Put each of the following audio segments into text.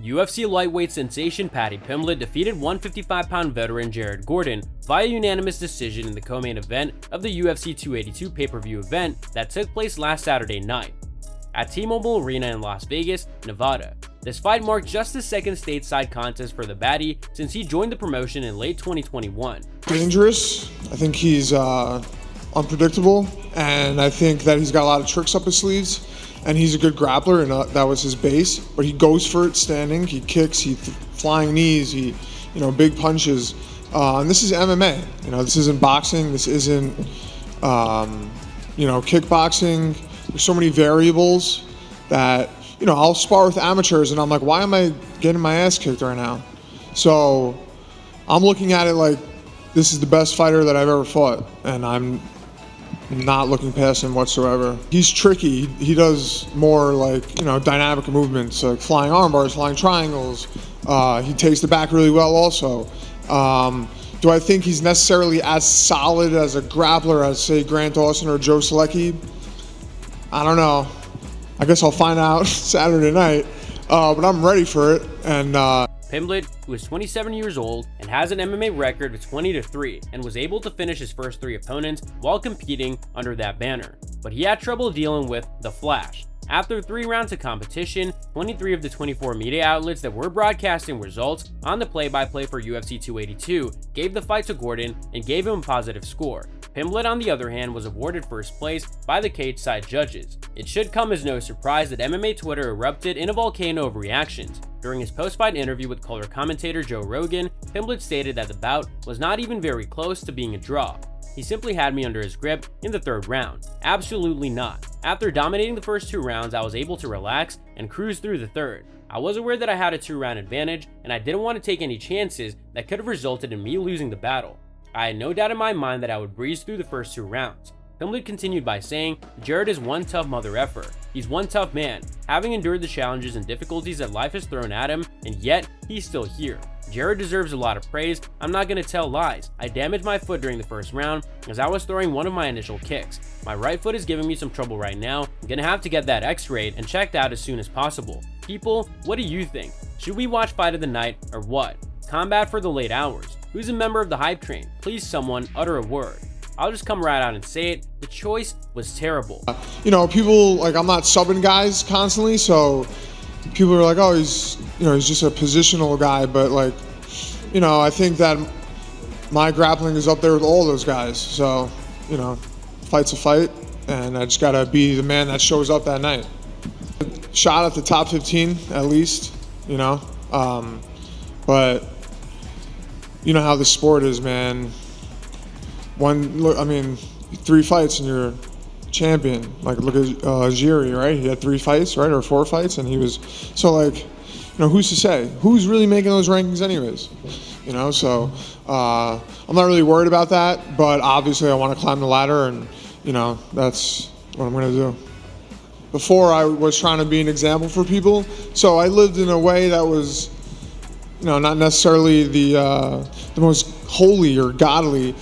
UFC lightweight sensation Paddy Pimblett defeated 155-pound veteran Jared Gordon via unanimous decision in the co-main event of the UFC 282 pay-per-view event that took place last Saturday night at T-Mobile Arena in Las Vegas, Nevada. This fight marked just the second stateside contest for the baddie since he joined the promotion in late 2021. Dangerous. I think he's unpredictable, and I think that he's got a lot of tricks up his sleeves. And he's a good grappler, and that was his base. But he goes for it standing. He kicks. Flying knees. Big punches. And this is MMA. This isn't boxing. This isn't, kickboxing. There's so many variables that I'll spar with amateurs, and I'm like, why am I getting my ass kicked right now? So I'm looking at it like this is the best fighter that I've ever fought, and I'm not looking past him whatsoever. He's tricky. He does more dynamic movements, like flying arm bars, flying triangles. He takes the back really well also. Do I think he's necessarily as solid as a grappler as, say, Grant Dawson or Joe Selecki? I don't know. I guess I'll find out Saturday night, but I'm ready for it. And Pimblett, who is 27 years old and has an MMA record of 20-3 and was able to finish his first 3 opponents while competing under that banner. But he had trouble dealing with the Flash. After 3 rounds of competition, 23 of the 24 media outlets that were broadcasting results on the play-by-play for UFC 282 gave the fight to Gordon and gave him a positive score. Pimblett, on the other hand, was awarded first place by the cage-side judges. It should come as no surprise that MMA Twitter erupted in a volcano of reactions. During his post-fight interview with color commentator Joe Rogan, Pimblett stated that the bout was not even very close to being a draw. He simply had me under his grip in the 3rd round. Absolutely not. After dominating the first 2 rounds, I was able to relax and cruise through the 3rd. I was aware that I had a 2-round advantage, and I didn't want to take any chances that could have resulted in me losing the battle. I had no doubt in my mind that I would breeze through the first 2 rounds. Pimblett continued by saying, Jared is one tough mother effer. He's one tough man, having endured the challenges and difficulties that life has thrown at him, and yet he's still here. Jared deserves a lot of praise. I'm not going to tell lies. I damaged my foot during the first round as I was throwing one of my initial kicks. My right foot is giving me some trouble right now. I'm going to have to get that x-rayed and checked out as soon as possible. People, what do you think? Should we watch Fight of the Night or what? Combat for the late hours. Who's a member of the hype train? Please someone utter a word. I'll just come right out and say it. The choice was terrible. People, I'm not subbing guys constantly, so people are like, oh, he's just a positional guy, but I think that my grappling is up there with all those guys. So, fight's a fight, and I just gotta be the man that shows up that night. Shot at the top 15 at least, but you know how the sport is, man. 3 fights and you're champion. Look at Jiri, right? He had 3 fights, right, or 4 fights, and he was who's to say? Who's really making those rankings anyways? So I'm not really worried about that, but obviously I want to climb the ladder, and that's what I'm going to do. Before, I was trying to be an example for people, so I lived in a way that was not necessarily the most holy or godly.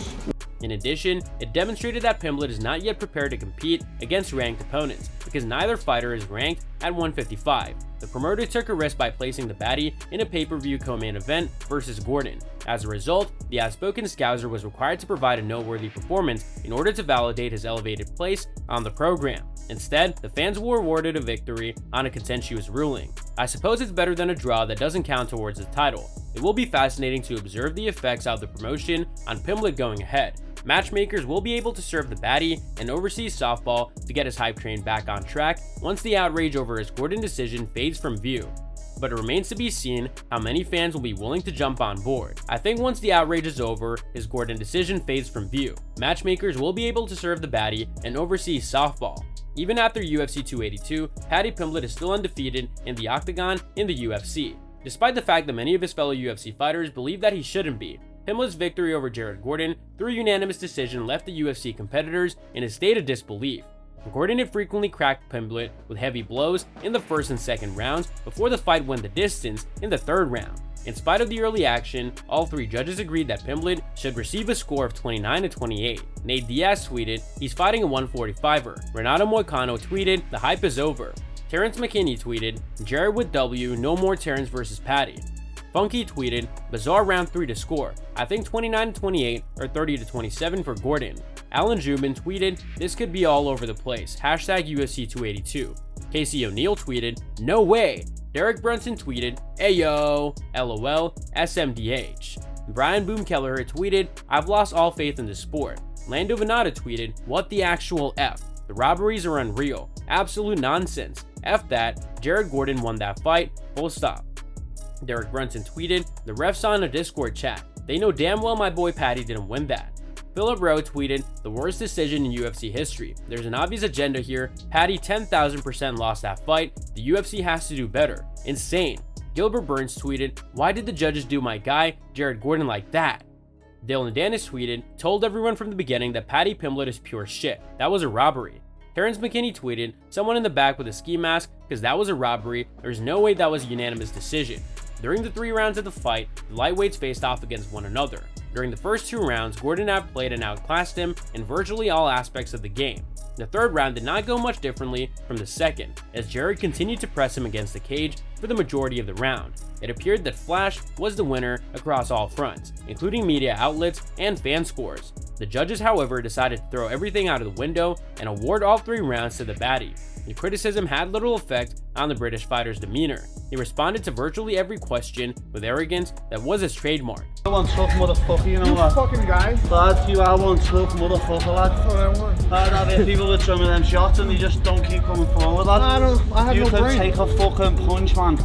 In addition, it demonstrated that Pimblett is not yet prepared to compete against ranked opponents, because neither fighter is ranked at 155. The promoter took a risk by placing the baddie in a pay-per-view co-main event versus Gordon. As a result, the outspoken Scouser was required to provide a noteworthy performance in order to validate his elevated place on the program. Instead, the fans were awarded a victory on a contentious ruling. I suppose it's better than a draw that doesn't count towards the title. It will be fascinating to observe the effects of the promotion on Pimblett going ahead. Matchmakers will be able to serve the baddie and overseas softball to get his hype train back on track once the outrage over his Gordon decision fades from view. But it remains to be seen how many fans will be willing to jump on board. I think once the outrage is over, his Gordon decision fades from view. Matchmakers will be able to serve the baddie and overseas softball. Even after UFC 282, Paddy Pimblett is still undefeated in the octagon in the UFC, despite the fact that many of his fellow UFC fighters believe that he shouldn't be. Pimblett's victory over Jared Gordon through unanimous decision left the UFC competitors in a state of disbelief. Gordon had frequently cracked Pimblett with heavy blows in the first and second rounds before the fight went the distance in the 3rd round. In spite of the early action, all 3 judges agreed that Pimblett should receive a score of 29-28. Nate Diaz tweeted, "He's fighting a 145er." Renato Moicano tweeted, "The hype is over." Terrence McKinney tweeted, Jared with W, no more Terrence versus Paddy. Funky tweeted, bizarre round 3 to score. I think 29-28 or 30-27 for Gordon. Alan Jubin tweeted, this could be all over the place. Hashtag UFC 282. Casey O'Neill tweeted, no way. Derek Brunson tweeted, ayo, lol, SMDH. Brian Boomkeller tweeted, I've lost all faith in the sport. Lando Venata tweeted, what the actual F? The robberies are unreal. Absolute nonsense. F that. Jared Gordon won that fight. Full stop. Derek Brunson tweeted, the refs on a Discord chat. They know damn well my boy Paddy didn't win that. Philip Rowe tweeted, the worst decision in UFC history. There's an obvious agenda here. Paddy 10,000% lost that fight. The UFC has to do better. Insane. Gilbert Burns tweeted, why did the judges do my guy, Jared Gordon, like that? Dylan Dennis tweeted, told everyone from the beginning that Paddy Pimblett is pure shit. That was a robbery. Terrence McKinney tweeted, someone in the back with a ski mask, because that was a robbery. There's no way that was a unanimous decision. During the 3 rounds of the fight, the lightweights faced off against one another. During the first 2 rounds, Gordon outplayed and outclassed him in virtually all aspects of the game. The 3rd round did not go much differently from the 2nd, as Jared continued to press him against the cage for the majority of the round. It appeared that Flash was the winner across all fronts, including media outlets and fan scores. The judges, however, decided to throw everything out of the window and award all 3 rounds to the baddie. The criticism had little effect on the British fighter's demeanor. He responded to virtually every question with arrogance that was his trademark. I want tough motherfucker, you know You what? fucking guy. Lad, you are one tough motherfucker, lad. That's what I want. I'd have people that throw me them shots and they just don't keep coming forward, lad. I have you no can brain. take a fucking punch, man.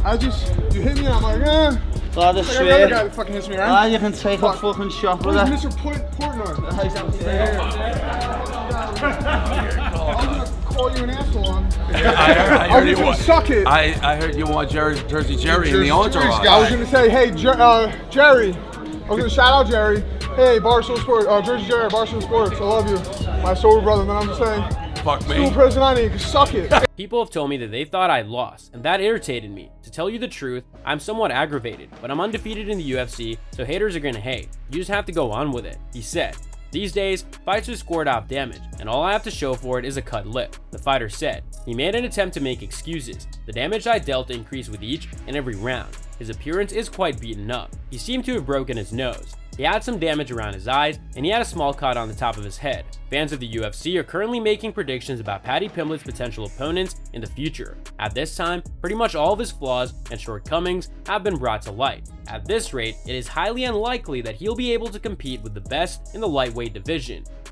You hit me and I'm like, eh. Lad, I Like every other guy swear. that fucking hits me, right? Lad, you can take a fucking shot with Where's it. Mr. Portnoy? Right I'm gonna call you an asshole. I I was gonna suck it. I heard you want Jersey Jerry in the entourage. I was gonna say, hey, Jerry. I was gonna shout out Jerry. Hey, Barstool Sports, Jersey Jerry, Barstool Sports. I love you, my sober brother. Man, I'm just saying, Fuck me. school president, I need to suck it. People have told me that they thought I lost, and that irritated me. To tell you the truth, I'm somewhat aggravated, but I'm undefeated in the UFC, so haters are gonna hate. You just have to go on with it, he said. These days, fights are scored off damage, and all I have to show for it is a cut lip, the fighter said. He made an attempt to make excuses. The damage I dealt increased with each and every round. His appearance is quite beaten up. He seemed to have broken his nose. He had some damage around his eyes, and he had a small cut on the top of his head. Fans of the UFC are currently making predictions about Paddy Pimblett's potential opponents in the future. At this time, pretty much all of his flaws and shortcomings have been brought to light. At this rate, it is highly unlikely that he'll be able to compete with the best in the lightweight division.